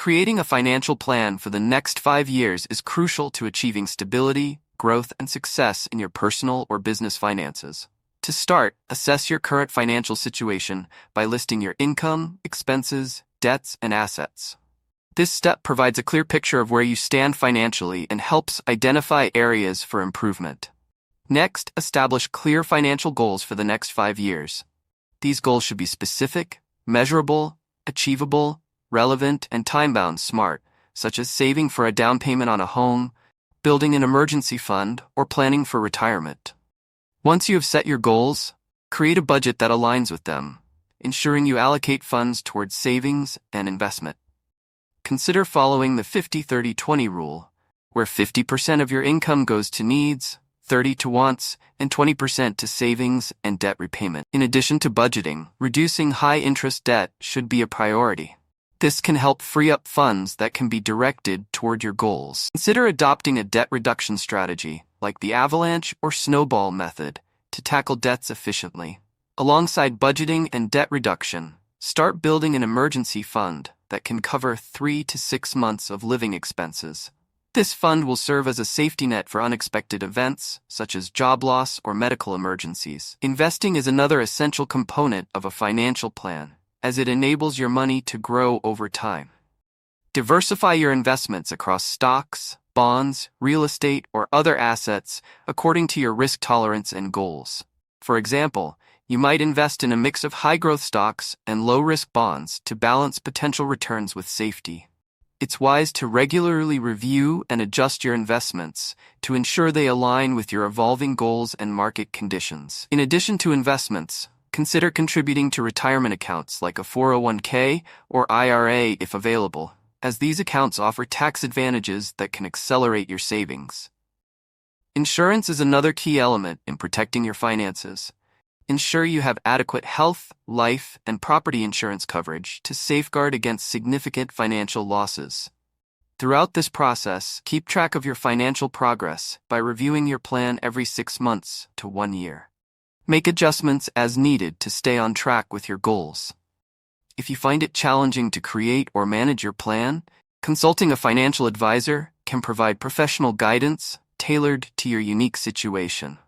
Creating a financial plan for the next 5 years is crucial to achieving stability, growth, and success in your personal or business finances. To start, assess your current financial situation by listing your income, expenses, debts, and assets. This step provides a clear picture of where you stand financially and helps identify areas for improvement. Next, establish clear financial goals for the next 5 years. These goals should be specific, measurable, achievable, relevant, and time-bound smart, such as saving for a down payment on a home, building an emergency fund, or planning for retirement. Once you have set your goals, create a budget that aligns with them, ensuring you allocate funds towards savings and investment. Consider following the 50-30-20 rule, where 50% of your income goes to needs, 30% to wants, and 20% to savings and debt repayment. In addition to budgeting, reducing high-interest debt should be a priority. This can help free up funds that can be directed toward your goals. Consider adopting a debt reduction strategy, like the avalanche or snowball method, to tackle debts efficiently. Alongside budgeting and debt reduction, start building an emergency fund that can cover 3 to 6 months of living expenses. This fund will serve as a safety net for unexpected events, such as job loss or medical emergencies. Investing is another essential component of a financial plan, as it enables your money to grow over time. Diversify your investments across stocks, bonds, real estate, or other assets according to your risk tolerance and goals. For example, you might invest in a mix of high-growth stocks and low-risk bonds to balance potential returns with safety. It's wise to regularly review and adjust your investments to ensure they align with your evolving goals and market conditions. In addition to investments, consider contributing to retirement accounts like a 401k or IRA if available, as these accounts offer tax advantages that can accelerate your savings. Insurance is another key element in protecting your finances. Ensure you have adequate health, life, and property insurance coverage to safeguard against significant financial losses. Throughout this process, keep track of your financial progress by reviewing your plan every 6 months to 1 year. Make adjustments as needed to stay on track with your goals. If you find it challenging to create or manage your plan, consulting a financial advisor can provide professional guidance tailored to your unique situation.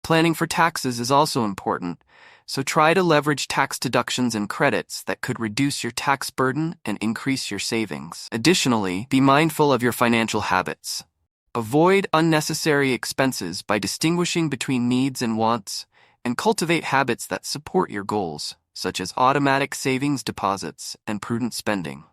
Planning for taxes is also important, so try to leverage tax deductions and credits that could reduce your tax burden and increase your savings. Additionally, be mindful of your financial habits. Avoid unnecessary expenses by distinguishing between needs and wants, and cultivate habits that support your goals, such as automatic savings deposits and prudent spending.